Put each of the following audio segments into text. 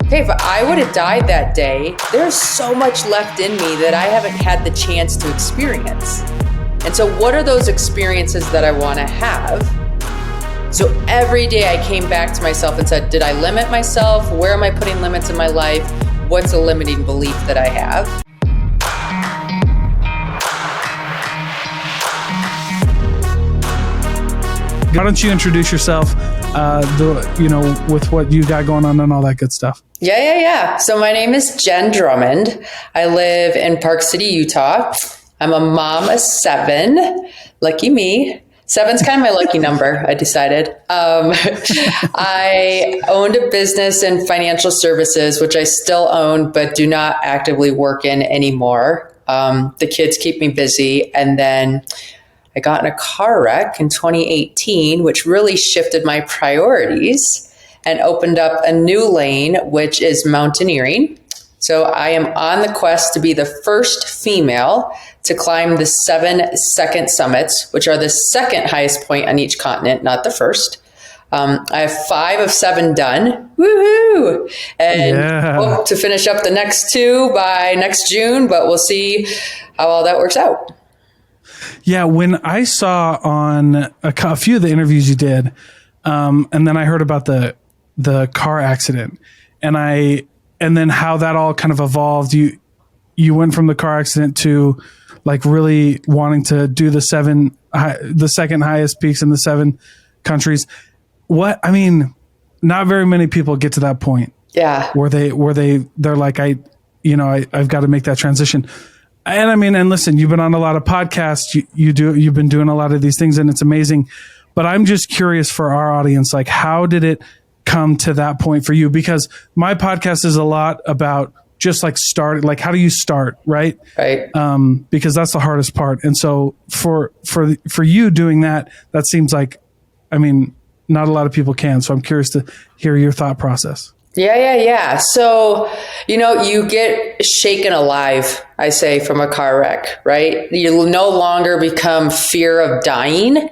Okay, if I would have died that day, there's so much left in me that I haven't had the chance to experience. And so what are those experiences that I want to have? So every day I came back to myself and said, did I limit myself? Where am I putting limits in my life? What's a limiting belief that I have? Why don't you introduce yourself, with what you got going on and all that good stuff? Yeah. So my name is Jenn Drummond. I live in Park City, Utah. I'm a mom of 7. Lucky me. 7's kind of my lucky number, I decided. I owned a business in financial services, which I still own, but do not actively work in anymore. The kids keep me busy. And then I got in a car wreck in 2018, which really shifted my priorities and opened up a new lane, which is mountaineering. So I am on the quest to be the first female to climb the 7 second summits, which are the second highest point on each continent, not the first. I have 5 of 7 done. Woohoo! And hope to finish up the next 2 by next June, but we'll see how all that works out. Yeah, when I saw on a few of the interviews you did, and then I heard about the car accident, and then how that all kind of evolved. You went from the car accident to like really wanting to do the second highest peaks in the 7 countries. Not very many people get to that point. Yeah, where they're like, I've got to make that transition. And listen, you've been on a lot of podcasts. You've been doing a lot of these things, and it's amazing. But I'm just curious for our audience, like, how did it come to that point for you? Because my podcast is a lot about just like start, like how do you start, right? Right. Because that's the hardest part. And so for you doing that seems like, not a lot of people can. So I'm curious to hear your thought process. Yeah. So, you get shaken alive, I say, from a car wreck, right? You no longer become fear of dying.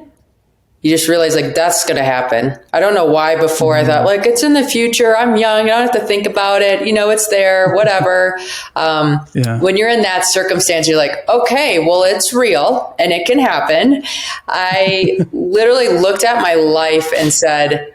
You just realize like that's going to happen. I don't know why before I thought like it's in the future. I'm young. I don't have to think about it. It's there, whatever. When you're in that circumstance, you're like, okay, well, it's real and it can happen. I literally looked at my life and said,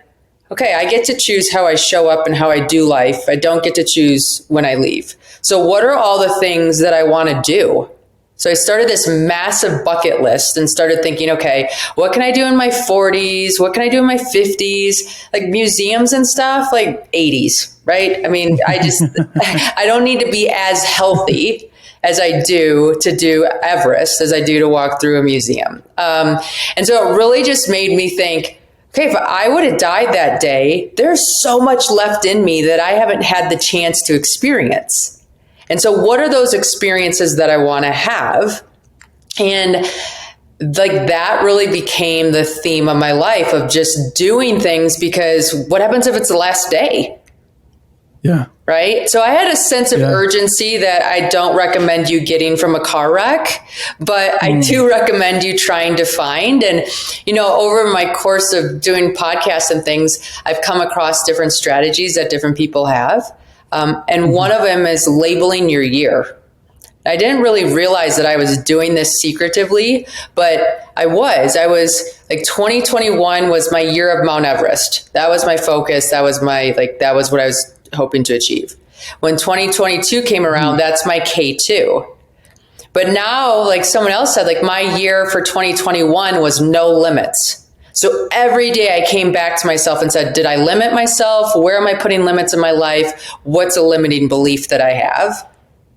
okay, I get to choose how I show up and how I do life. I don't get to choose when I leave. So what are all the things that I want to do? So I started this massive bucket list and started thinking, okay, what can I do in my 40s? What can I do in my 50s? Like museums and stuff, like 80s, right? I don't need to be as healthy as I do to do Everest as I do to walk through a museum. And so it really just made me think, okay, if I would have died that day, there's so much left in me that I haven't had the chance to experience. And so what are those experiences that I want to have? And like that really became the theme of my life of just doing things, because what happens if it's the last day? Yeah. Right. So I had a sense of urgency that I don't recommend you getting from a car wreck, but I do recommend you trying to find. And, over my course of doing podcasts and things, I've come across different strategies that different people have. And one of them is labeling your year. I didn't really realize that I was doing this secretively, but I was like 2021 was my year of Mount Everest. That was my focus. That was that was what I was hoping to achieve. When 2022 came around, that's my K2. But now, like someone else said, like my year for 2021 was no limits. So every day I came back to myself and said, did I limit myself? Where am I putting limits in my life? What's a limiting belief that I have?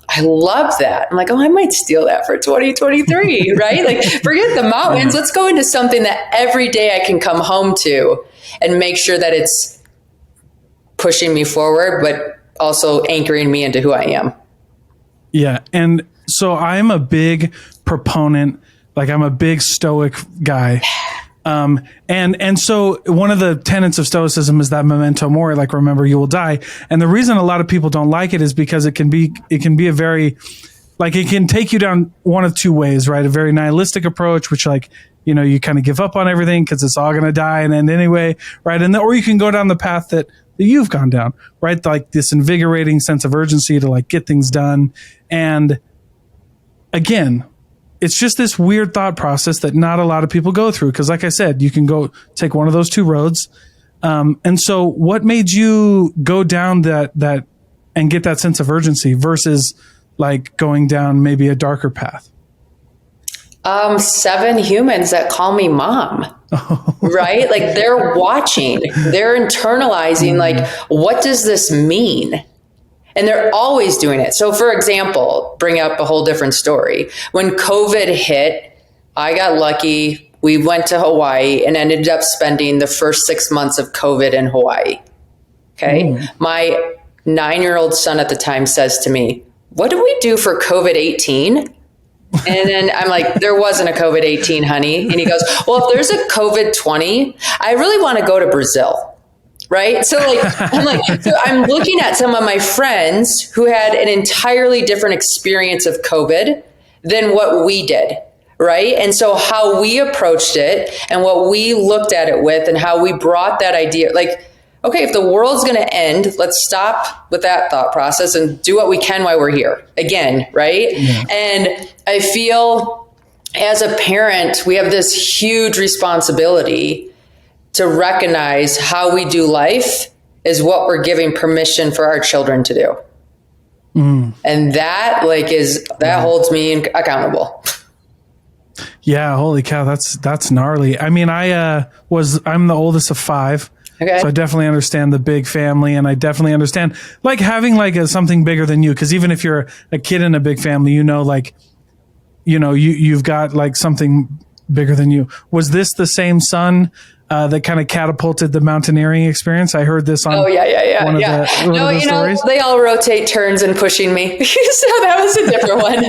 I love that. I'm like, I might steal that for 2023, right? Like forget the mountains. Let's go into something that every day I can come home to and make sure that it's pushing me forward, but also anchoring me into who I am. Yeah. And so I'm a big proponent, like I'm a big stoic guy. And so one of the tenets of stoicism is that memento mori, like remember you will die. And the reason a lot of people don't like it is because it can be a very, like it can take you down one of two ways, right? A very nihilistic approach, which like, you kind of give up on everything because it's all going to die and end anyway, right? And or you can go down the path that that you've gone down, right? Like this invigorating sense of urgency to like get things done. And again, it's just this weird thought process that not a lot of people go through. Cause like I said, you can go take one of those two roads. And so what made you go down that and get that sense of urgency versus like going down maybe a darker path? 7 humans that call me mom, right? Like they're watching, they're internalizing, like, what does this mean? And they're always doing it. So for example, bring up a whole different story. When COVID hit, I got lucky. We went to Hawaii and ended up spending the first 6 months of COVID in Hawaii. Okay. My 9-year-old son at the time says to me, "What do we do for COVID-18? And then I'm like, "There wasn't a COVID-18, honey." And he goes, "Well, if there's a COVID-20, I really want to go to Brazil." Right. So I'm looking at some of my friends who had an entirely different experience of COVID than what we did. Right. And so how we approached it and what we looked at it with and how we brought that idea, like, okay, if the world's going to end, let's stop with that thought process and do what we can while we're here again. Right. Yeah. And I feel as a parent, we have this huge responsibility to recognize how we do life is what we're giving permission for our children to do. And that holds me accountable. Yeah. Holy cow. That's gnarly. I mean, I'm the oldest of 5. Okay. So I definitely understand the big family, and I definitely understand like having like something bigger than you. Cause even if you're a kid in a big family, you've got like something bigger than you. Was this the same son that kind of catapulted the mountaineering experience? I heard this on one of the stories. They all rotate turns and pushing me. So that was a different one.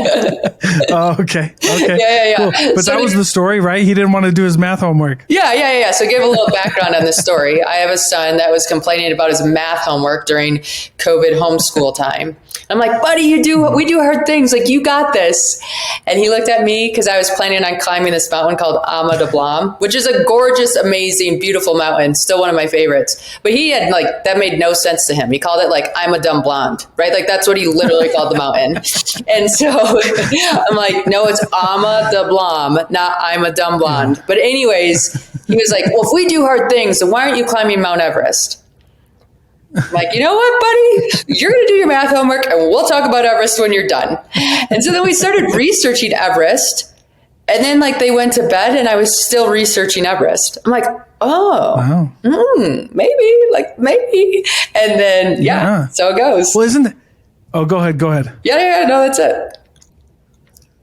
Oh, okay. Yeah. Cool. But so that was the story, right? He didn't want to do his math homework. Yeah. So give a little background on this story. I have a son that was complaining about his math homework during COVID homeschool time. I'm like, "Buddy, we do hard things. Like, you got this." And he looked at me because I was planning on climbing this mountain called Ama de Blanc, which is a gorgeous, amazing, beautiful mountain. Still one of my favorites. But he had that made no sense to him. He called it like, "I'm a dumb blonde," right? Like that's what he literally called the mountain. And so I'm like, "No, it's Ama de Blanc, not I'm a dumb blonde." But anyways, he was like, "Well, if we do hard things, then why aren't you climbing Mount Everest?" I'm like, "You know what, buddy? You're going to do your math homework and we'll talk about Everest when you're done." And so then we started researching Everest, and then they went to bed and I was still researching Everest. I'm like, "Oh, wow. Maybe." And then, so it goes. Well, go ahead. Yeah. No, that's it.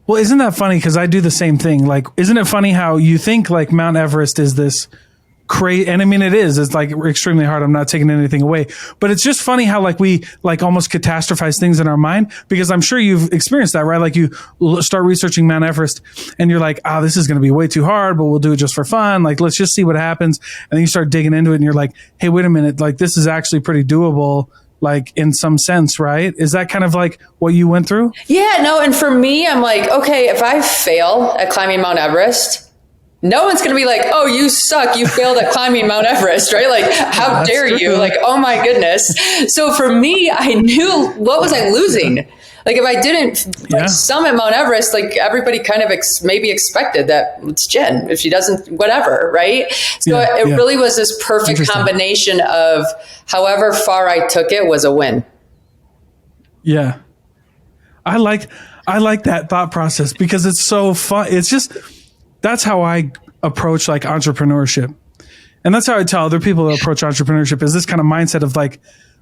Well, isn't that funny? Cause I do the same thing. Like, isn't it funny how you think like Mount Everest is this crazy, and I mean, it's like extremely hard. I'm not taking anything away, but it's just funny how we almost catastrophize things in our mind, because I'm sure you've experienced that, right? Like you start researching Mount Everest and you're like, this is going to be way too hard, but we'll do it just for fun. Like, let's just see what happens. And then you start digging into it and you're like, hey, wait a minute. Like, this is actually pretty doable. Like in some sense, right? Is that kind of like what you went through? Yeah, no. And for me, I'm like, okay, if I fail at climbing Mount Everest, no one's going to be like, "Oh, you suck. You failed at climbing Mount Everest," right? Like, how dare you? Like, oh my goodness. So for me, I knew, what was I losing? Like, if I didn't summit Mount Everest, like everybody kind of maybe expected that it's Jenn. If she doesn't, whatever, right? So it really was this perfect combination of however far I took it was a win. Yeah. I like that thought process because it's so fun. It's just, that's how I approach like entrepreneurship. And that's how I tell other people to approach entrepreneurship, is this kind of mindset of like,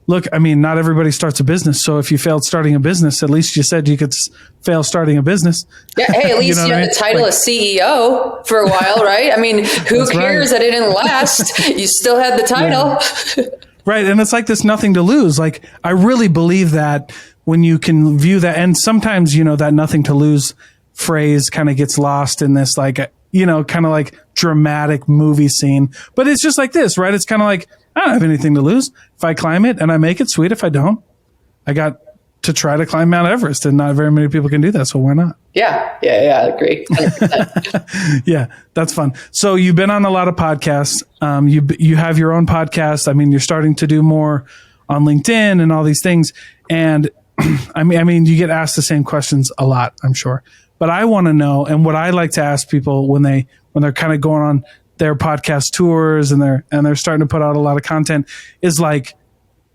look, I mean, not everybody starts a business. So if you failed starting a business, at least you said you could fail starting a business. Yeah. Hey, at least you had the title of CEO for a while, right? I mean, who cares that it didn't last? You still had the title. Yeah. Right. And it's like this nothing to lose. Like, I really believe that when you can view that, and sometimes, that nothing to lose phrase kind of gets lost in this, like, kind of like dramatic movie scene, but it's just like this, right? It's kind of like, I don't have anything to lose. If I climb it and I make it, sweet. If I don't, I got to try to climb Mount Everest, and not very many people can do that. So why not? Yeah. I agree. 100%. Yeah, that's fun. So you've been on a lot of podcasts. You have your own podcast. I mean, you're starting to do more on LinkedIn and all these things. And I mean, you get asked the same questions a lot, I'm sure. But I want to know, and what I like to ask people when they're kind of going on their podcast tours and they're starting to put out a lot of content is like,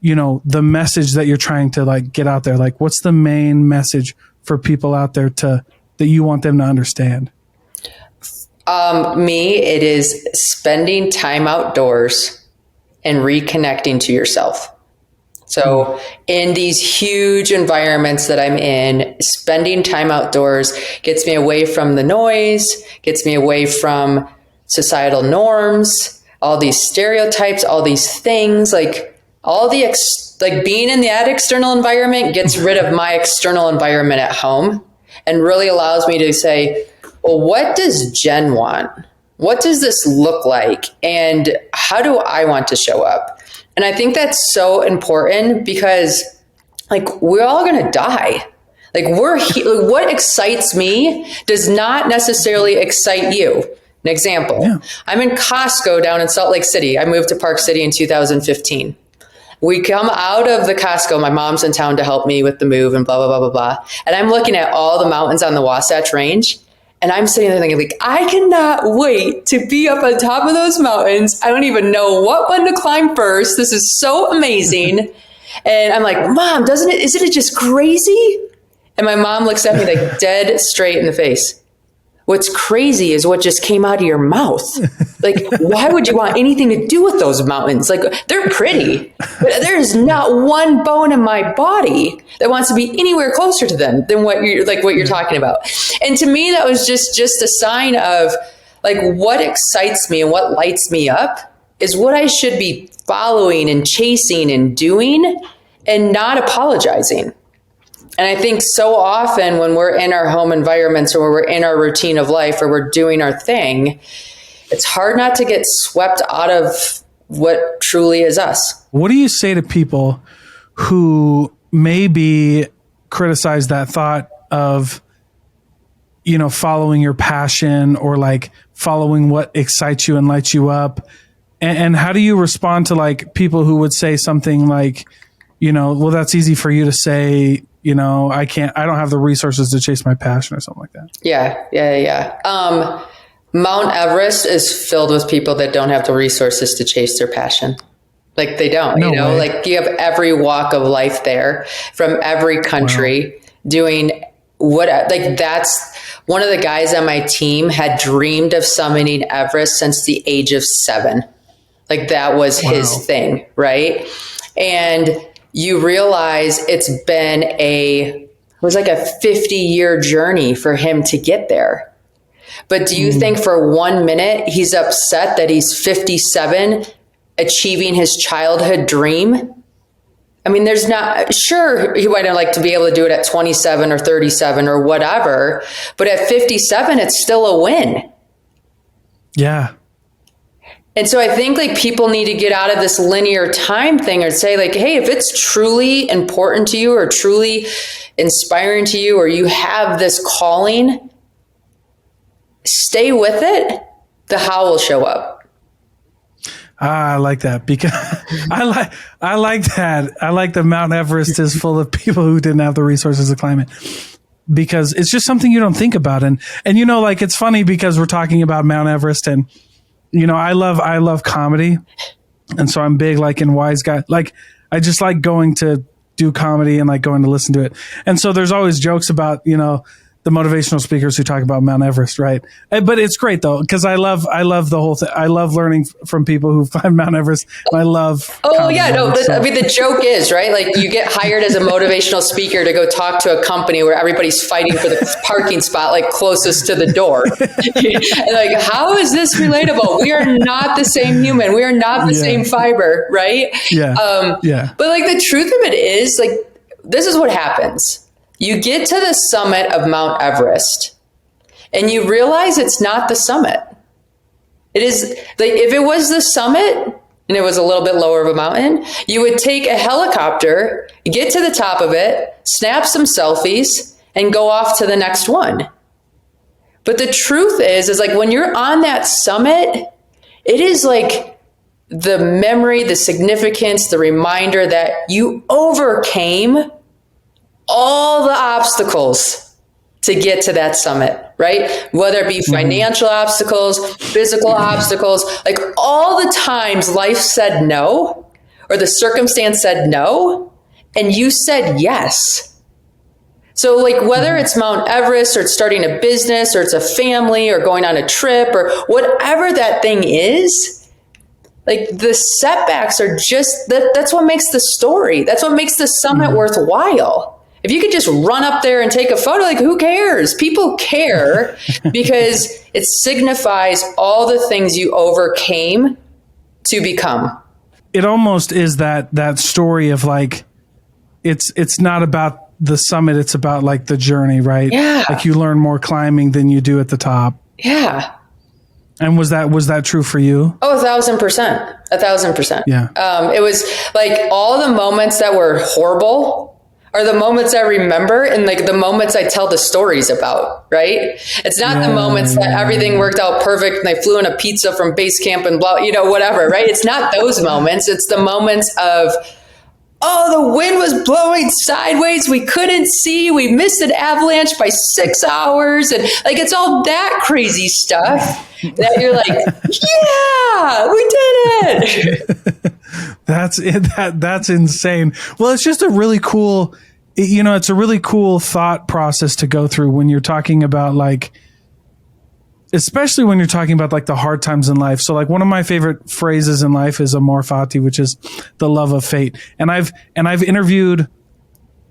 the message that you're trying to like get out there. Like, what's the main message for people out there that you want them to understand? It is spending time outdoors and reconnecting to yourself. So in these huge environments that I'm in, spending time outdoors gets me away from the noise, gets me away from societal norms, all these stereotypes, all these things, like all the being in that external environment gets rid of my external environment at home and really allows me to say, well, what does Jenn want? What does this look like? And how do I want to show up? And I think that's so important because like we're all going to die. Like what excites me does not necessarily excite you. An example, I'm in Costco down in Salt Lake City. I moved to Park City in 2015. We come out of the Costco. My mom's in town to help me with the move and blah, blah, blah, blah, blah. And I'm looking at all the mountains on the Wasatch Range. And I'm sitting there thinking, like, I cannot wait to be up on top of those mountains. I don't even know what one to climb first. This is so amazing. And I'm like, Mom, isn't it just crazy? And my mom looks at me like dead straight in the face. What's crazy is what just came out of your mouth. Like, why would you want anything to do with those mountains? Like, they're pretty, but there's not one bone in my body that wants to be anywhere closer to them than what you're talking about. And to me, that was just a sign of like what excites me and what lights me up is what I should be following and chasing and doing and not apologizing. And I think so often when we're in our home environments or we're in our routine of life or we're doing our thing, it's hard not to get swept out of what truly is us. What do you say to people who maybe criticize that thought of, following your passion or like following what excites you and lights you up? And how do you respond to like people who would say something like, well, that's easy for you to say, I don't have the resources to chase my passion or something like that. Yeah. Mount Everest is filled with people that don't have the resources to chase their passion. Like they don't, way. Like you have every walk of life there from every country doing that's one of the guys on my team had dreamed of summiting Everest since the age of 7. Like that was his thing. Right. And you realize it's been it was like a 50-year journey for him to get there. But do you think for 1 minute he's upset that he's 57 achieving his childhood dream? I mean, he might like to be able to do it at 27 or 37 or whatever, but at 57, it's still a win. Yeah. And so I think like people need to get out of this linear time thing or say like, hey, if it's truly important to you or truly inspiring to you, or you have this calling, stay with it. The how will show up. I like that because I like that. I like that Mount Everest is full of people who didn't have the resources to climb it, because it's just something you don't think about. And like, it's funny because we're talking about Mount Everest and, I love comedy. And so I'm big, like in Wise Guy, like I just like going to do comedy and like going to listen to it. And so there's always jokes about, the motivational speakers who talk about Mount Everest, right? But it's great though, because I love the whole thing. I love learning from people who climb Mount Everest. And I love. Oh yeah, no. I mean, the joke is right. Like you get hired as a motivational speaker to go talk to a company where everybody's fighting for the parking spot, like closest to the door. And like, how is this relatable? We are not the same human. We are not the same fiber, right? Yeah. But like the truth of it is, like, this is what happens. You get to the summit of Mount Everest and you realize it's not the summit. It is like, if it was the summit, and it was a little bit lower of a mountain, you would take a helicopter, get to the top of it, snap some selfies, and go off to the next one. But the truth is like when you're on that summit, it is like the memory, the significance, the reminder that you overcame all the obstacles to get to that summit, right? Whether it be financial obstacles, physical obstacles, like all the times life said no, or the circumstance said no, and you said yes. So like whether it's Mount Everest or it's starting a business or it's a family or going on a trip or whatever that thing is, like the setbacks are just, that's what makes the story. That's what makes the summit worthwhile. If you could just run up there and take a photo, like who cares? People care because it signifies all the things you overcame to become. It almost is that story of like, it's not about the summit, it's about like the journey, right? Yeah. Like you learn more climbing than you do at the top. Yeah. And was that true for you? Oh, 1,000%. 1,000%. Yeah. It was like all the moments that were horrible are the moments I remember and like the moments I tell the stories about, right? It's not the moments that everything worked out perfect and they flew in a pizza from base camp and blah, whatever, right? It's not those moments. It's the moments of, oh, the wind was blowing sideways. We couldn't see. We missed an avalanche by 6 hours. And like, it's all that crazy stuff that you're like, yeah, we did it. That's it. That's insane. Well, it's just a really cool, it's a really cool thought process to go through when you're talking about like, especially when you're talking about like the hard times in life. So like one of my favorite phrases in life is amor fati, which is the love of fate. And I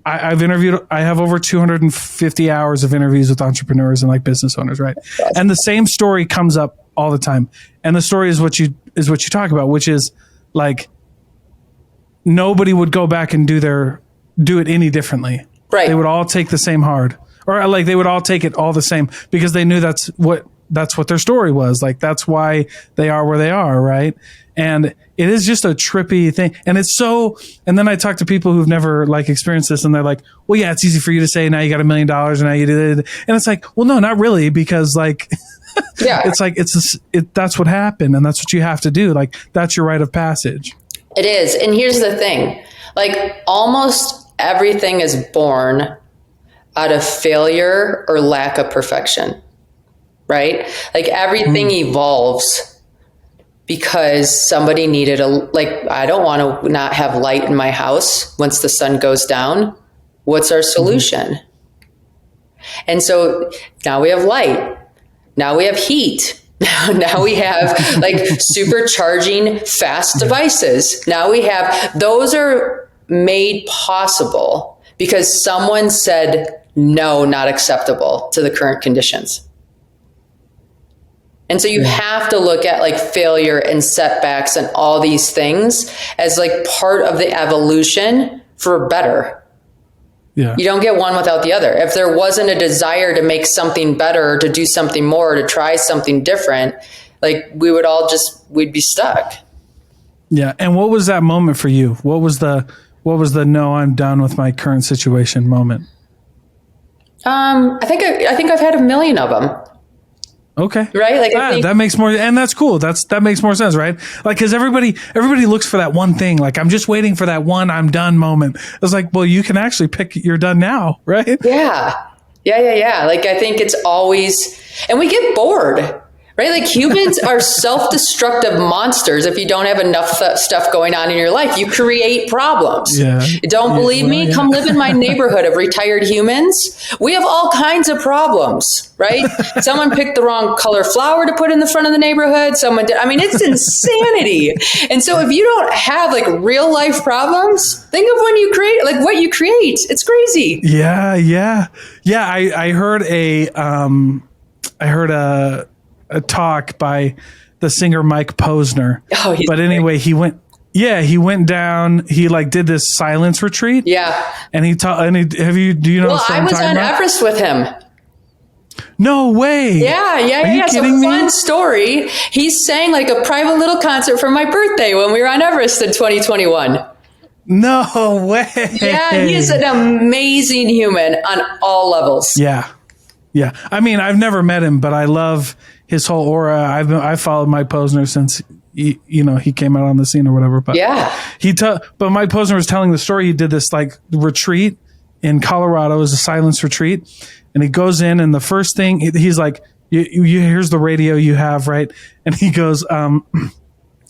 have over 250 hours of interviews with entrepreneurs and like business owners, right? And the same story comes up all the time. And the story is what you talk about, which is like nobody would go back and do it any differently. Right. They would all take the same hard, or like they would all take it all the same because they knew that's what their story was. Like, that's why they are where they are. Right. And it is just a trippy thing. And it's so, and then I talk to people who've never like experienced this and they're like, well, yeah, it's easy for you to say now you got $1 million and now you did it. And it's like, well, no, not really. Because like, yeah, it's like, that's what happened. And that's what you have to do. Like, that's your rite of passage. It is. And here's the thing, like almost everything is born out of failure or lack of perfection, right? Like everything evolves because somebody needed I don't want to not have light in my house once the sun goes down. What's our solution? And so now we have light. Now we have heat. Now we have like supercharging fast devices. Now we have, those are made possible because someone said, no, not acceptable to the current conditions. And so you have to look at like failure and setbacks and all these things as like part of the evolution for better. Yeah. You don't get one without the other. If there wasn't a desire to make something better, or to do something more, or to try something different, like we'd be stuck. Yeah. And what was that moment for you? What was the no, I'm done with my current situation moment? I think I've had 1 million of them. Okay. Right. Like that makes more, and that's cool. That makes more sense, right? Like, cause everybody looks for that one thing. Like, I'm just waiting for that one I'm done moment. It's like, well, you can actually pick you're done now. Right. Yeah. Like, I think it's always, and we get bored, right? Like humans are self-destructive monsters. If you don't have enough stuff going on in your life, you create problems. Yeah. You don't believe me? Come live in my neighborhood of retired humans. We have all kinds of problems, right? Someone picked the wrong color flower to put in the front of the neighborhood. Someone did. I mean, it's insanity. And so if you don't have like real life problems, think of when you create, like what you create. It's crazy. Yeah. I heard a talk by the singer Mike Posner. Oh, but anyway, he went down, he like did this silence retreat. Yeah. And he taught, do you know Well, I was on Everest with him. No way. Yeah. Are you kidding me? Fun story. He sang like a private little concert for my birthday when we were on Everest in 2021. No way. Yeah, he is an amazing human on all levels. Yeah. Yeah. I mean, I've never met him, but I love his whole aura. I've followed Mike Posner since he came out on the scene or whatever. But yeah. But Mike Posner was telling the story. He did this like retreat in Colorado as a silence retreat. And he goes in, and the first thing he's like, you here's the radio you have, right? And he goes,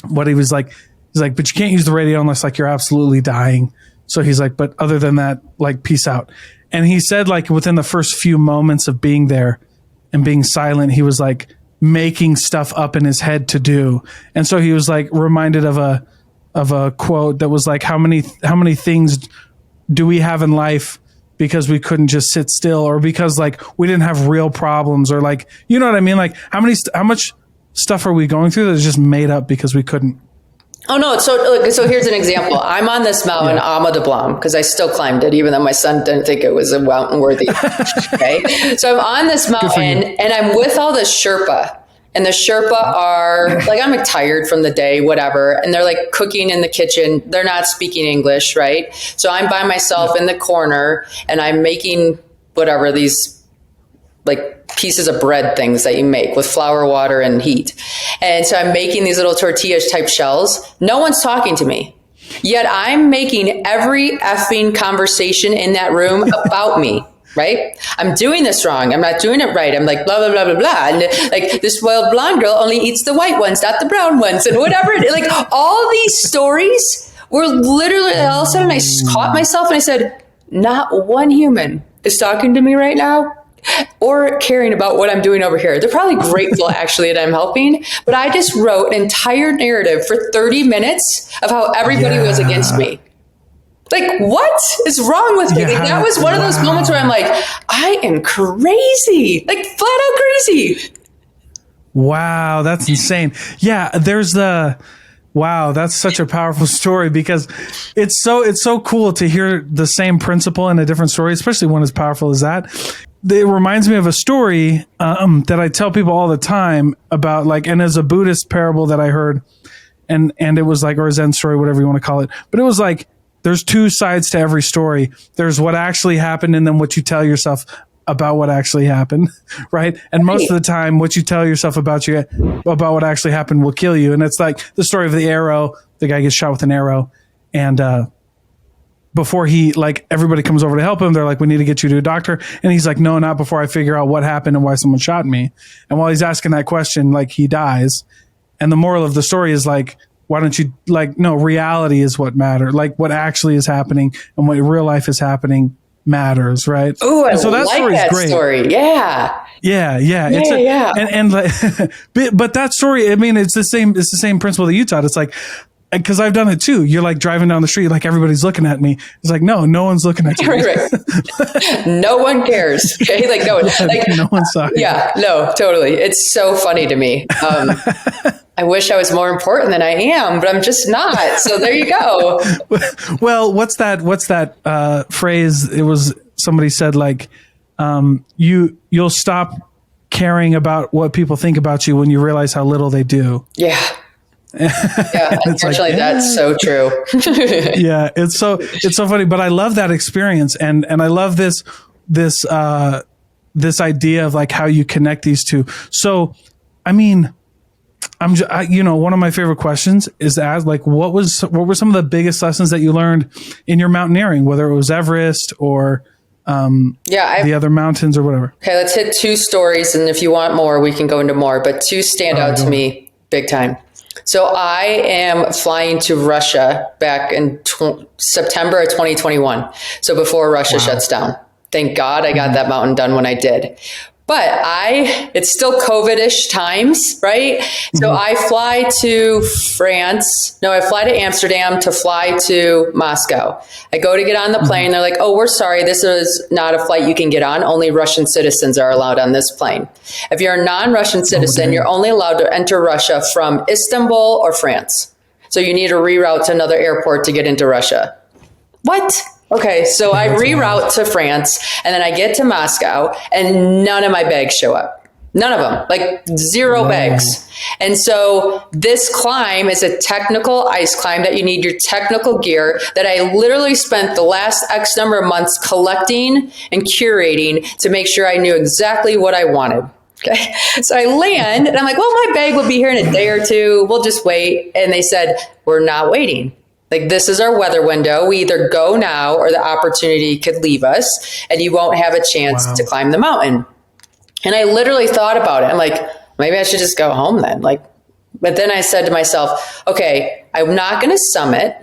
what he was like, he's like, but you can't use the radio unless like you're absolutely dying. So he's like, but other than that, like, peace out. And he said, like, within the first few moments of being there and being silent, he was like making stuff up in his head to do. And so he was like reminded of a quote that was like, how many things do we have in life because we couldn't just sit still, or because like we didn't have real problems, or like, you know what I mean? Like how much stuff are we going through that's just made up because we couldn't? Oh no. So here's an example. I'm on this mountain, Ama de Blanc, because I still climbed it, even though my son didn't think it was a mountain worthy. Okay. So I'm on this mountain and I'm with all this Sherpa. And the Sherpa are like, I'm tired from the day, whatever. And they're like cooking in the kitchen. They're not speaking English, right? So I'm by myself in the corner and I'm making whatever, these like pieces of bread things that you make with flour, water, and heat. And so I'm making these little tortillas type shells. No one's talking to me. Yet I'm making every effing conversation in that room about me. Right? I'm doing this wrong. I'm not doing it right. I'm like, blah, blah, blah, blah, blah. And like, this spoiled blonde girl only eats the white ones, not the brown ones, and whatever. Like, all these stories were literally, all of a sudden I caught myself and I said, not one human is talking to me right now or caring about what I'm doing over here. They're probably grateful actually that I'm helping, but I just wrote an entire narrative for 30 minutes of how everybody was against me. Like, what is wrong with me? Like, that was one of those moments where I'm like, I am crazy, like flat out crazy. Wow, that's insane. Yeah, wow, that's such a powerful story, because it's so cool to hear the same principle in a different story, especially one as powerful as that. It reminds me of a story that I tell people all the time about, like, and as a Buddhist parable that I heard, and it was like, or a Zen story, whatever you want to call it, but it was like, there's two sides to every story. There's what actually happened and then what you tell yourself about what actually happened, right? And most of the time, what you tell yourself about what actually happened will kill you. And it's like the story of the arrow. The guy gets shot with an arrow, and before everybody comes over to help him, they're like, we need to get you to a doctor. And he's like, no, not before I figure out what happened and why someone shot me. And while he's asking that question, like, he dies. And the moral of the story is like, why don't you, like, no, reality is what matters. Like, what actually is happening and what real life is happening matters, right? Oh, I so that like that great. Story. Yeah. Yeah. And like, but that story, I mean, it's the same principle that you taught. It's like, because I've done it too. You're like driving down the street, like everybody's looking at me. It's like, no one's looking at you. Right. No one cares. Okay, like no one, like no one saw you. Yeah, no, totally. It's so funny to me. I wish I was more important than I am, but I'm just not. So there you go. Well, what's that phrase? It was somebody said like, you'll stop caring about what people think about you when you realize how little they do. Yeah. Yeah, unfortunately, like, that's so true. Yeah, it's so funny, but I love that experience, and I love this idea of like how you connect these two. So, I mean, one of my favorite questions is to ask, like, what were some of the biggest lessons that you learned in your mountaineering, whether it was Everest or the other mountains or whatever. Okay, let's hit two stories, and if you want more, we can go into more. But two stand out to me big time. So I am flying to Russia back in September of 2021. So before Russia shuts down. Thank God I got that mountain done when I did. But it's still COVID-ish times, right? So I fly to I fly to Amsterdam to fly to Moscow. I go to get on the plane. They're like, oh, we're sorry. This is not a flight you can get on. Only Russian citizens are allowed on this plane. If you're a non-Russian citizen, you're only allowed to enter Russia from Istanbul or France. So you need to reroute to another airport to get into Russia. What? Okay, so I reroute to France, and then I get to Moscow, and none of my bags show up. None of them, like zero bags. And so this climb is a technical ice climb that you need your technical gear that I literally spent the last X number of months collecting and curating to make sure I knew exactly what I wanted. Okay. So I land and I'm like, well, my bag will be here in a day or two. We'll just wait. And they said, we're not waiting. Like, this is our weather window. We either go now or the opportunity could leave us and you won't have a chance to climb the mountain. And I literally thought about it. I'm like, maybe I should just go home then. Like, but then I said to myself, okay, I'm not going to summit,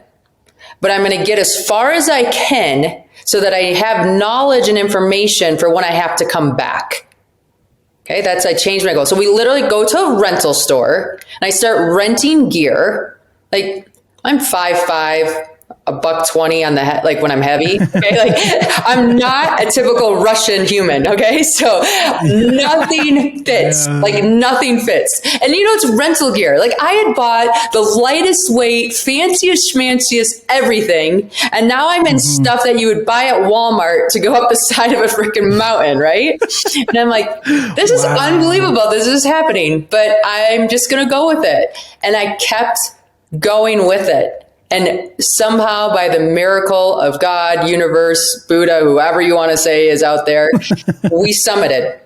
but I'm going to get as far as I can so that I have knowledge and information for when I have to come back. Okay, I changed my goal. So we literally go to a rental store and I start renting gear. Like, I'm 5'5", $120 on the head, like when I'm heavy. Okay, like I'm not a typical Russian human. Okay, so nothing fits. Like nothing fits. And it's rental gear. Like I had bought the lightest weight, fanciest, schmanciest everything, and now I'm in stuff that you would buy at Walmart to go up the side of a freaking mountain, right? And I'm like, this is unbelievable. This is happening, but I'm just gonna go with it. And I kept going with it. And somehow by the miracle of God, universe, Buddha, whoever you want to say is out there, we summited.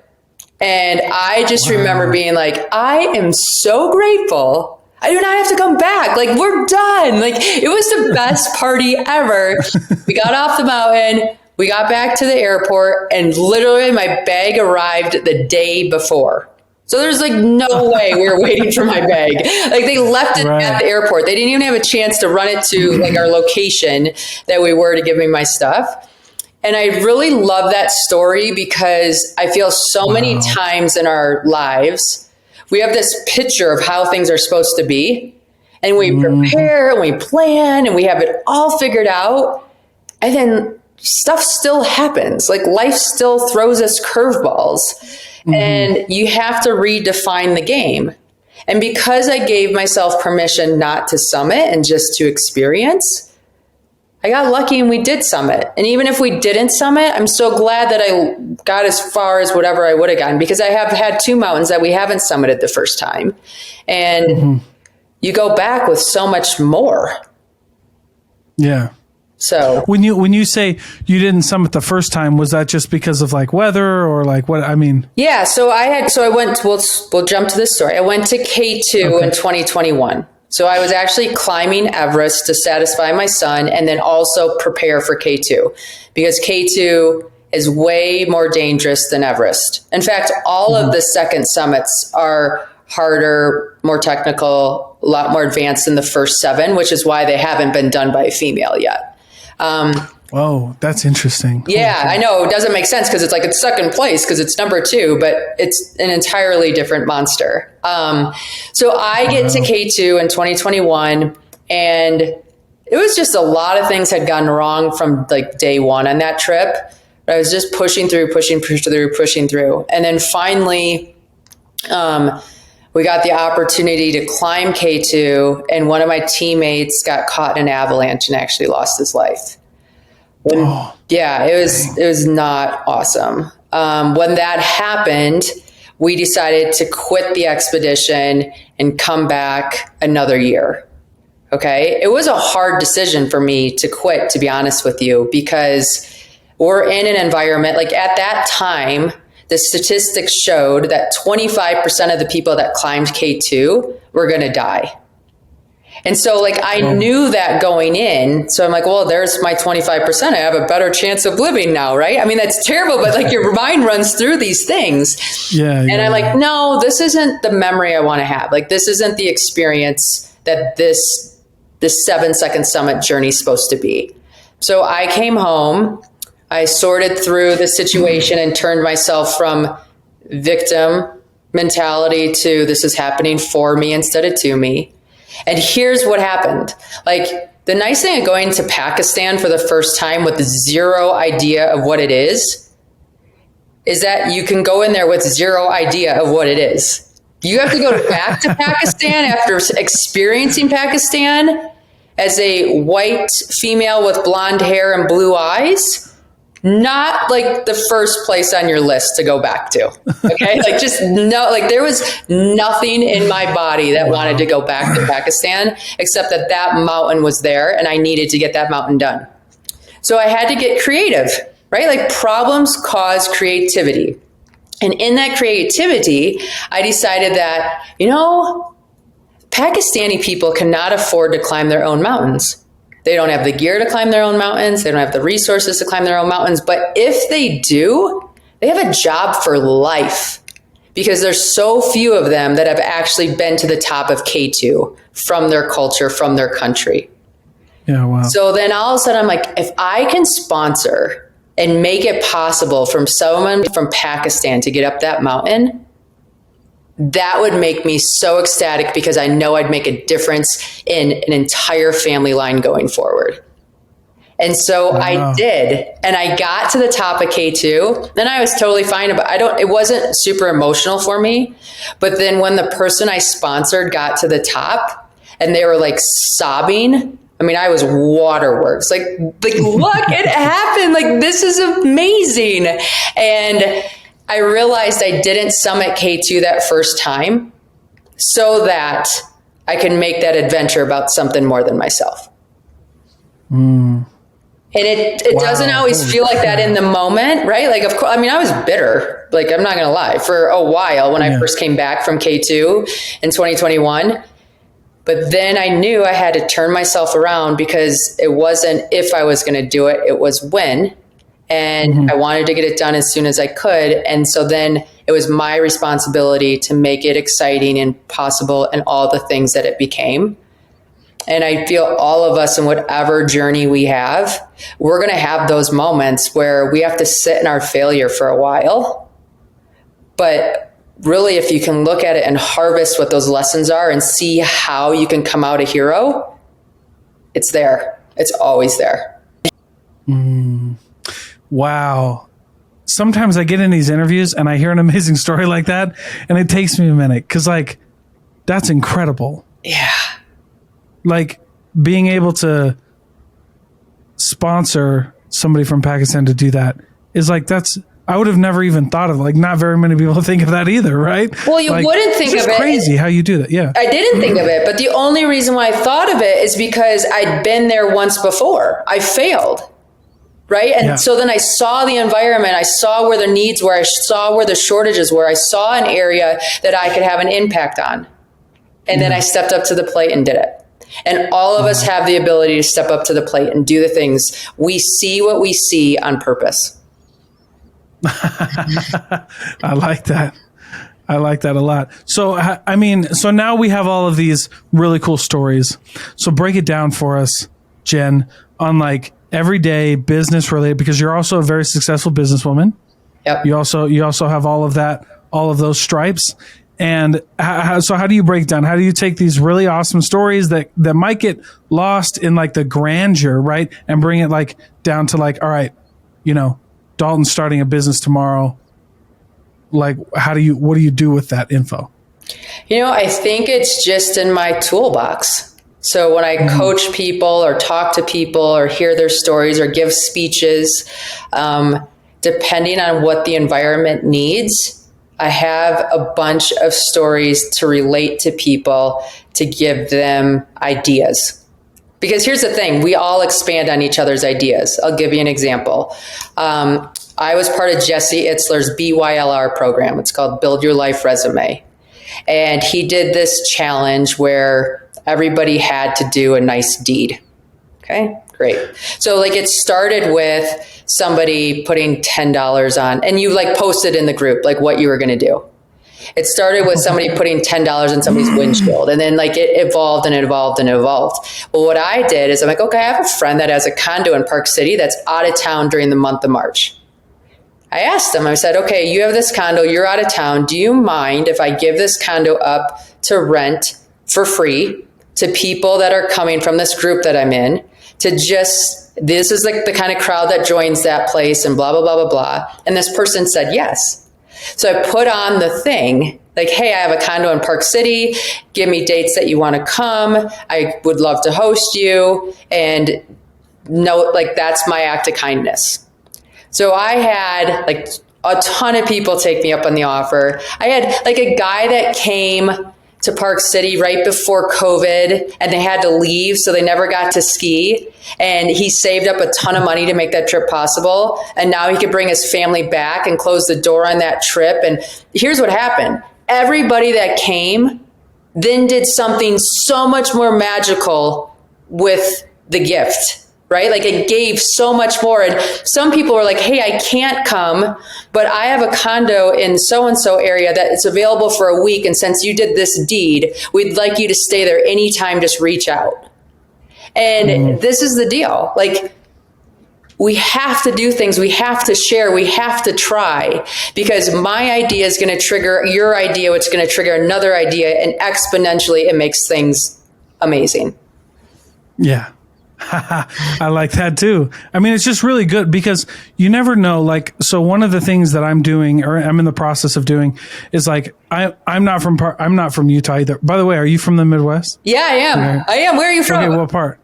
And I just remember being like, I am so grateful. I do not have to come back. Like, we're done. Like, it was the best party ever. We got off the mountain. We got back to the airport and literally my bag arrived the day before. So there's like no way we were waiting for my bag. Like they left it at the airport. They didn't even have a chance to run it to like our location that we were to give me my stuff. And I really love that story because I feel so many times in our lives, we have this picture of how things are supposed to be. And we prepare and we plan and we have it all figured out. And then stuff still happens. Like life still throws us curveballs. And you have to redefine the game. And because I gave myself permission not to summit and just to experience, I got lucky and we did summit. And even if we didn't summit, I'm so glad that I got as far as whatever I would have gotten because I have had 2 mountains that we haven't summited the first time. And you go back with so much more. So when you say you didn't summit the first time, was that just because of like weather or like what? I mean, so I went. We'll jump to this story. I went to K2 in 2021. So I was actually climbing Everest to satisfy my son, and then also prepare for K2 because K2 is way more dangerous than Everest. In fact, all of the second summits are harder, more technical, a lot more advanced than the first 7, which is why they haven't been done by a female yet. Whoa, that's interesting. Yeah, I know. It doesn't make sense because it's like it's second place because it's number 2, but it's an entirely different monster. So I get to K2 in 2021 and it was just a lot of things had gone wrong from like day 1 on that trip. But I was just pushing through. And then finally, we got the opportunity to climb K2 and one of my teammates got caught in an avalanche and actually lost his life. It was not awesome. When that happened, we decided to quit the expedition and come back another year. Okay. It was a hard decision for me to quit, to be honest with you, because we're in an environment like at that time, the statistics showed that 25% of the people that climbed K2 were going to die. And so like, I knew that going in. So I'm like, well, there's my 25%. I have a better chance of living now. Right. I mean, that's terrible, but like your mind runs through these things. And I'm like, no, this isn't the memory I want to have. Like, this isn't the experience that this 7-second summit journey is supposed to be. So I came home. I sorted through the situation and turned myself from victim mentality to this is happening for me instead of to me. And here's what happened. Like the nice thing of going to Pakistan for the first time with zero idea of what it is that you can go in there with zero idea of what it is. You have to go back to Pakistan after experiencing Pakistan as a white female with blonde hair and blue eyes, not like the first place on your list to go back to. Okay. Like just no, like there was nothing in my body that wanted to go back to Pakistan, except that that mountain was there and I needed to get that mountain done. So I had to get creative, right? Like problems cause creativity. And in that creativity, I decided that, Pakistani people cannot afford to climb their own mountains. They don't have the gear to climb their own mountains. They don't have the resources to climb their own mountains. But if they do, they have a job for life because there's so few of them that have actually been to the top of K2 from their culture, from their country. Yeah, wow. So then all of a sudden I'm like, if I can sponsor and make it possible from someone from Pakistan to get up that mountain, that would make me so ecstatic because I know I'd make a difference in an entire family line going forward. And so I did, and I got to the top of K2, then I was totally fine about it wasn't super emotional for me. But then when the person I sponsored got to the top and they were like sobbing, I mean, I was waterworks. Like look, it happened. Like, this is amazing. And I realized I didn't summit K2 that first time so that I can make that adventure about something more than myself. And it doesn't always feel like that in the moment, right? Like, of course, I mean, I was bitter. Like, I'm not going to lie, for a while when I first came back from K2 in 2021. But then I knew I had to turn myself around because it wasn't if I was going to do it, it was when. And I wanted to get it done as soon as I could. And so then it was my responsibility to make it exciting and possible and all the things that it became. And I feel all of us in whatever journey we have, we're going to have those moments where we have to sit in our failure for a while. But really, if you can look at it and harvest what those lessons are and see how you can come out a hero, it's there. It's always there. Wow. Sometimes I get in these interviews and I hear an amazing story like that, and it takes me a minute because, like, that's incredible. Yeah. Like, being able to sponsor somebody from Pakistan to do that is like, I would have never even thought of, like, not very many people think of that either, right? Well, you wouldn't think of it. It's crazy how you do that. Yeah. I didn't think of it, but the only reason why I thought of it is because I'd been there once before. I failed. Right. And so then I saw the environment. I saw where the needs were. I saw where the shortages were. I saw an area that I could have an impact on. And then I stepped up to the plate and did it. And all of us have the ability to step up to the plate and do the things. We see what we see on purpose. I like that. I like that a lot. So, I mean, so now we have all of these really cool stories. So break it down for us, Jenn, on like everyday business related, because you're also a very successful businesswoman. Yep. You also have all of that, all of those stripes. And so how do you break down? How do you take these really awesome stories that might get lost in like the grandeur, right? And bring it like down to like, all right, Dalton's starting a business tomorrow. Like, what do you do with that info? I think it's just in my toolbox. So when I coach people or talk to people or hear their stories or give speeches, depending on what the environment needs, I have a bunch of stories to relate to people to give them ideas. Because here's the thing, we all expand on each other's ideas. I'll give you an example. I was part of Jesse Itzler's BYLR program. It's called Build Your Life Resume. And he did this challenge where everybody had to do a nice deed. Okay, great. So like it started with somebody putting $10 on, and you like posted in the group like what you were going to do. It started with somebody putting $10 in somebody's windshield, and then like it evolved and it evolved and it evolved. Well, what I did is I'm like, okay, I have a friend that has a condo in Park City that's out of town during the month of March. I asked him, I said, okay, you have this condo, you're out of town. Do you mind if I give this condo up to rent for free to people that are coming from this group that I'm in this is like the kind of crowd that joins that place and blah, blah, blah, blah, blah. And this person said yes. So I put on the thing Like, hey, I have a condo in Park City. Give me dates that you want to come. I would love to host you. And no, like, that's my act of kindness. So I had like a ton of people take me up on the offer. I had like a guy that came to Park City right before COVID and they had to leave, so they never got to ski. And he saved up a ton of money to make that trip possible. And now he could bring his family back and close the door on that trip. And here's what happened. Everybody that came then did something so much more magical with the gift. Right? Like it gave so much more. And some people were like, hey, I can't come, but I have a condo in so-and-so area that it's available for a week. And since you did this deed, we'd like you to stay there anytime, just reach out. And this is the deal. Like, we have to do things. We have to share. We have to try, because my idea is going to trigger your idea, which is going to trigger another idea. And exponentially, it makes things amazing. Yeah. I like that too. I mean, it's just really good because you never know. Like, so one of the things that I'm doing, or I'm in the process of doing, is like I'm not from Utah either. By the way, are you from the Midwest? Yeah, I am. Okay. I am. Where are you from? Okay, what part?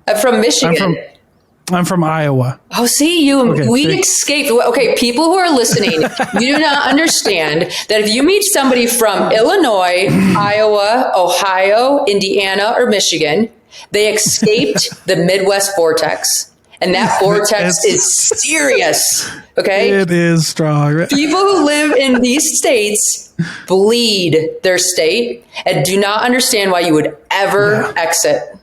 I'm from Michigan. I'm from Iowa. Oh, see, we escaped. Okay, people who are listening, you do not understand that if you meet somebody from Illinois, Iowa, Ohio, Indiana, or Michigan, they escaped the Midwest vortex. And that vortex is serious. Okay? It is strong. People who live in these states bleed their state and do not understand why you would ever exit.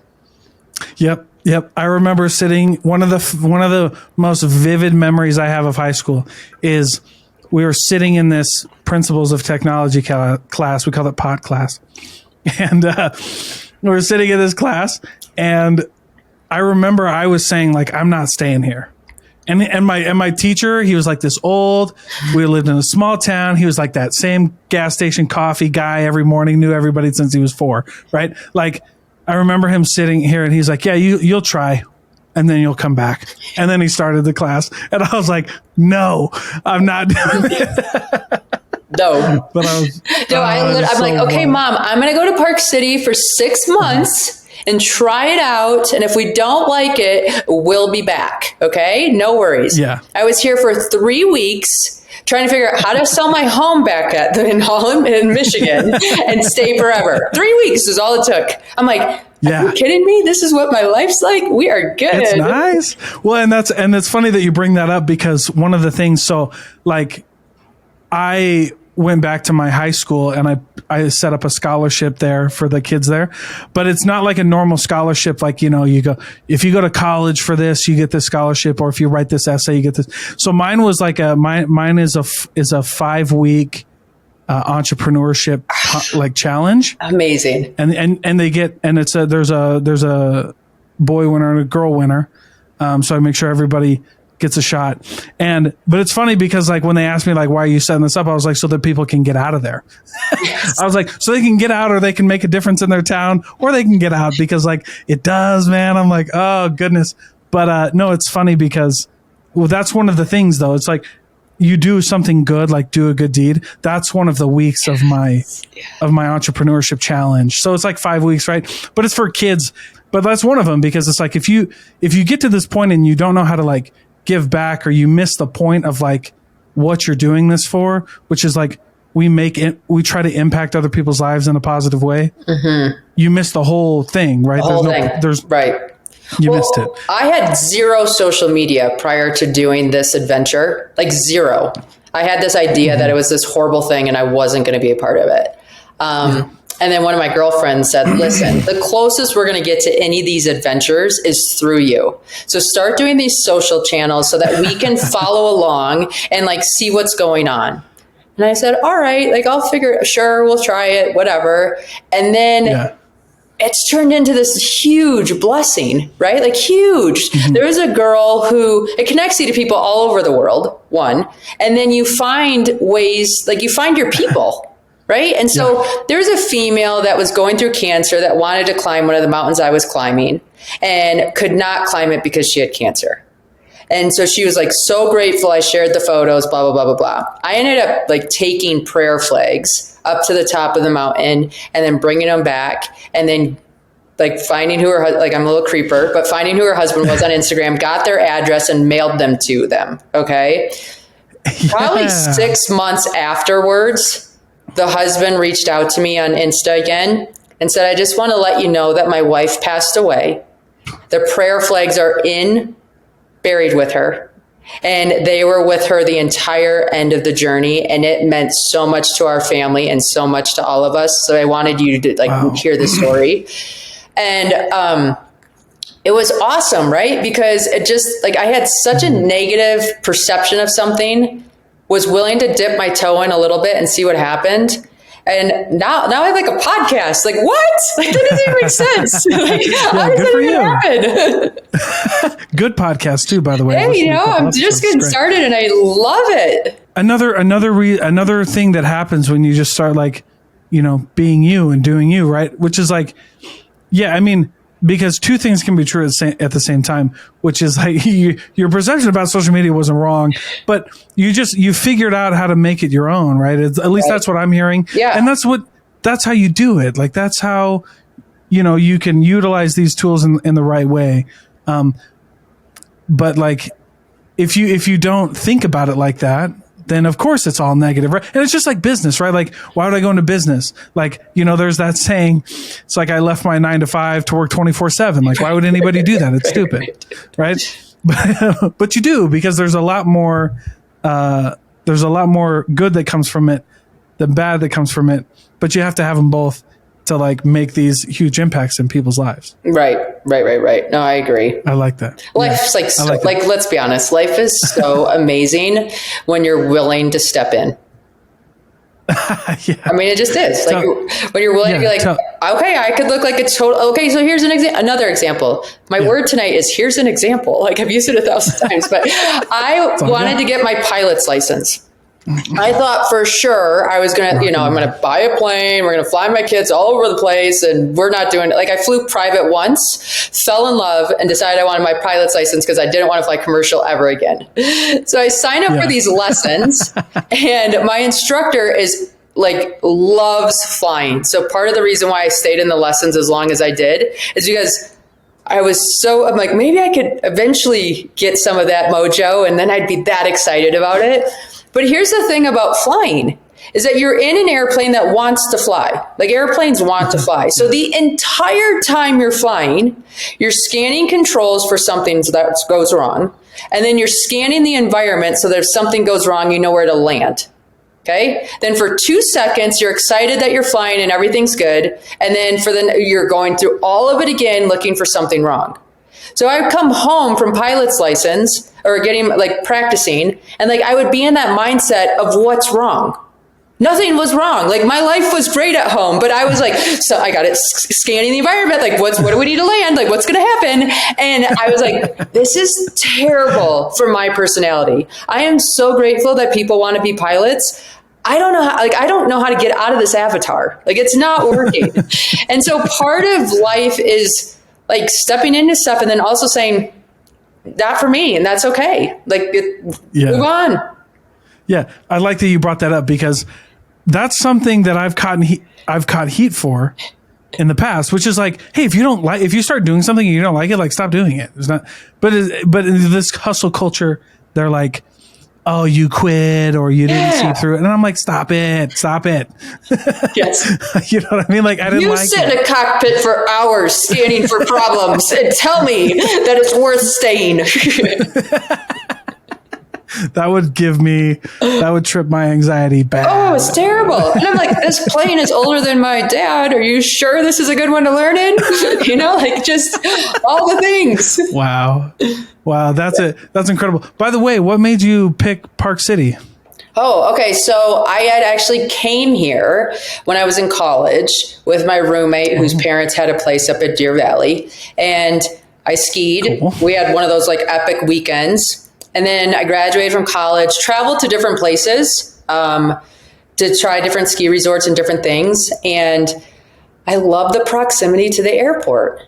Yep. I remember sitting, one of the most vivid memories I have of high school is we were sitting in this Principles of Technology class. We call it POT class. And we were sitting in this class, and I remember I was saying, like, I'm not staying here. And my teacher, he was like this old, we lived in a small town. He was like that same gas station coffee guy every morning, knew everybody since he was 4, right? Like, I remember him sitting here and he's like, yeah, you'll try and then you'll come back. And then he started the class and I was like, no, I'm not doing it. No. But I'm like, okay, Mom, I'm going to go to Park City for 6 months and try it out. And if we don't like it, we'll be back. Okay. No worries. Yeah. I was here for 3 weeks trying to figure out how to sell my home back in Holland, in Michigan, and stay forever. 3 weeks is all it took. I'm like, are you kidding me? This is what my life's like? We are good. It's nice. Well, and it's funny that you bring that up, because one of the things, so like I went back to my high school and I set up a scholarship there for the kids there, but it's not like a normal scholarship. Like, if you go to college for this, you get this scholarship, or if you write this essay, you get this. So mine was like mine is a 5-week entrepreneurship like challenge. Amazing. And they get, and it's there's a boy winner and a girl winner. So I make sure everybody gets a shot. But it's funny because like when they asked me like, why are you setting this up? I was like, so that people can get out of there. Yes. I was like, so they can get out, or they can make a difference in their town, or they can get out, because like it does, man. I'm like, oh goodness. But no, it's funny because, well, that's one of the things though. It's like, you do something good, like do a good deed. That's one of the weeks of my entrepreneurship challenge. So it's like 5 weeks, right? But it's for kids. But that's one of them, because it's like, if you get to this point and you don't know how to like give back, or you miss the point of like what you're doing this for, which is like we try to impact other people's lives in a positive way. Mm-hmm. You miss the whole thing, right? Right. You missed it. I had 0 social media prior to doing this adventure, like 0. I had this idea that it was this horrible thing and I wasn't going to be a part of it. And then one of my girlfriends said, listen, the closest we're going to get to any of these adventures is through you. So start doing these social channels so that we can follow along and like see what's going on. And I said, all right, like I'll sure, we'll try it, whatever. And then it's turned into this huge blessing, right? Like huge. Mm-hmm. There is a girl who, it connects you to people all over the world, one. And then you find ways, like you find your people. Right. And so there's a female that was going through cancer that wanted to climb one of the mountains I was climbing and could not climb it because she had cancer. And so she was like so grateful. I shared the photos, blah, blah, blah, blah, blah. I ended up like taking prayer flags up to the top of the mountain and then bringing them back, and then like finding who her, like I'm a little creeper, but finding who her husband was on Instagram, got their address and mailed them to them. Okay. Probably 6 months afterwards, the husband reached out to me on Insta again and said, I just want to let you know that my wife passed away. The prayer flags are buried with her. And they were with her the entire end of the journey. And it meant so much to our family and so much to all of us. So I wanted you to like hear the story. And it was awesome, right? Because it just like I had such a negative perception of something, was willing to dip my toe in a little bit and see what happened. And now I have like a podcast. Like what? Like that doesn't even make sense. Like, yeah, good for you. Good podcast too, by the way. Hey, I'm just getting started and I love it. Another thing that happens when you just start like, being you and doing you, right? Which is like, yeah, I mean, because two things can be true at the same time, which is like your perception about social media wasn't wrong, but you figured out how to make it your own, right? At least that's what I'm hearing. Yeah. And that's how you do it. Like that's how, you can utilize these tools in the right way. But like, if you don't think about it like that, then of course it's all negative, right? And it's just like business, right? Like, why would I go into business? Like, there's that saying, it's like I left my 9 to 5 to work 24/7. Like, why would anybody do that? It's stupid, right? But you do, because there's a lot more good that comes from it than bad that comes from it. But you have to have them both to like make these huge impacts in people's lives. Right. No, I agree. I like that. Life's like let's be honest. Life is so amazing when you're willing to step in. Yeah. I mean, it just is. Like when you're willing to be like, okay, I could look like a total. Okay, so here's another example. My word tonight is here's an example. Like I've used it 1,000 times, but I wanted to get my pilot's license. I thought for sure I was going to, I'm going to buy a plane. We're going to fly my kids all over the place, and we're not doing it. Like I flew private once, fell in love, and decided I wanted my pilot's license because I didn't want to fly commercial ever again. So I signed up for these lessons, and my instructor is like loves flying. So part of the reason why I stayed in the lessons as long as I did is because I'm like, maybe I could eventually get some of that mojo, and then I'd be that excited about it. But here's the thing about flying is that you're in an airplane that wants to fly. Like airplanes want to fly. So the entire time you're flying, you're scanning controls for something that goes wrong. And then you're scanning the environment so that if something goes wrong, you know where to land. Okay. Then for 2 seconds, you're excited that you're flying and everything's good. And then you're going through all of it again, looking for something wrong. So I'd come home from pilot's license or getting like practicing, and like I would be in that mindset of what's wrong. Nothing was wrong. Like my life was great at home, but I was like, so I got it scanning the environment. Like what do we need to land? Like what's going to happen? And I was like, this is terrible for my personality. I am so grateful that people want to be pilots. I don't know how to get out of this avatar. Like it's not working. And so part of life is like stepping into stuff and then also saying, not for me, and that's okay. Like, move on. Yeah, I like that you brought that up because that's something that I've caught heat for in the past, which is like, hey, if you start doing something and you don't like it, like stop doing it. It's not, but in this hustle culture, they're like, oh, you quit or you didn't see through it. And I'm like, stop it. Yes. You know what I mean? Like, I didn't like it. You sit in a cockpit for hours scanning for problems and tell me that it's worth staying. That would trip my anxiety bad. Oh, it's terrible. And I'm like, this plane is older than my dad. Are you sure this is a good one to learn in? Like just all the things. Wow. That's incredible. By the way, what made you pick Park City? Oh, okay. So I had actually came here when I was in college with my roommate whose parents had a place up at Deer Valley, and I skied. Cool. We had one of those like epic weekends. And then I graduated from college, traveled to different places to try different ski resorts and different things. And I love the proximity to the airport.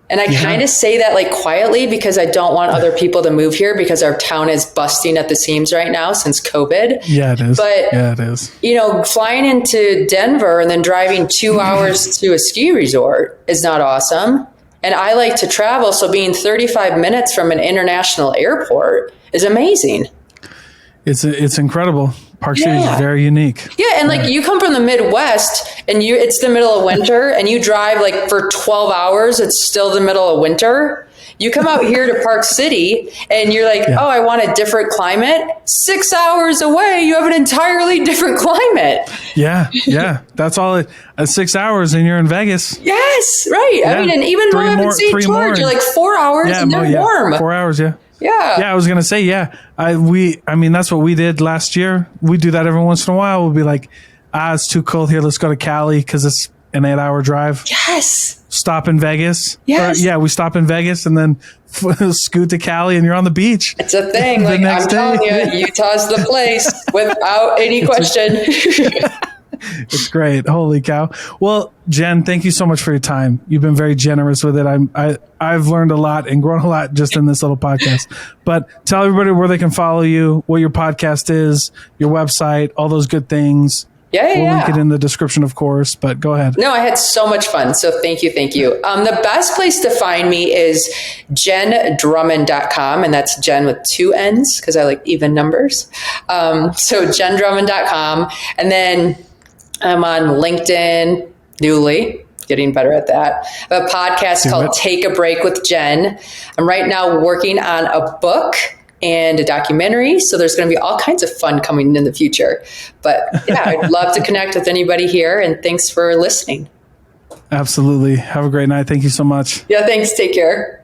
And I kind of say that like quietly because I don't want other people to move here because our town is busting at the seams right now since COVID. Yeah, it is. But, yeah, it is. You know, flying into Denver and then driving 2 hours to a ski resort is not awesome. And I like to travel. So being 35 minutes from an international airport is amazing. It's incredible. Park City is very unique. Yeah, and like you come from the Midwest and it's the middle of winter and you drive like for 12 hours, it's still the middle of winter. You come out here to Park City and you're like, oh, I want a different climate. 6 hours away, you have an entirely different climate. Yeah. That's all. 6 hours and you're in Vegas. Yes, right. Yeah. I mean, and even though I'm in St. George, you're like 4 hours and they're warm. 4 hours, yeah. Yeah. Yeah, I was going to say, I mean, that's what we did last year. We do that every once in a while. We'll be like, it's too cold here. Let's go to Cali because it's an 8-hour drive. Yes. Stop in Vegas. Yes. We stop in Vegas and then scoot to Cali and you're on the beach. It's a thing. Like I'm telling you, Utah's the place without any question. It's great. Holy cow. Well, Jenn, thank you so much for your time. You've been very generous with it. I've learned a lot and grown a lot just in this little podcast. But tell everybody where they can follow you, what your podcast is, your website, all those good things. We'll link it in the description, of course, but go ahead. No, I had so much fun. So thank you. The best place to find me is jenndrummond.com. And that's Jenn with 2 N's because I like even numbers. So jenndrummond.com. And then I'm on LinkedIn, newly, getting better at that. I have a podcast called Take a Break with Jenn. I'm right now working on a book and a documentary. So there's going to be all kinds of fun coming in the future. But yeah, I'd love to connect with anybody here. And thanks for listening. Absolutely. Have a great night. Thank you so much. Yeah, thanks. Take care.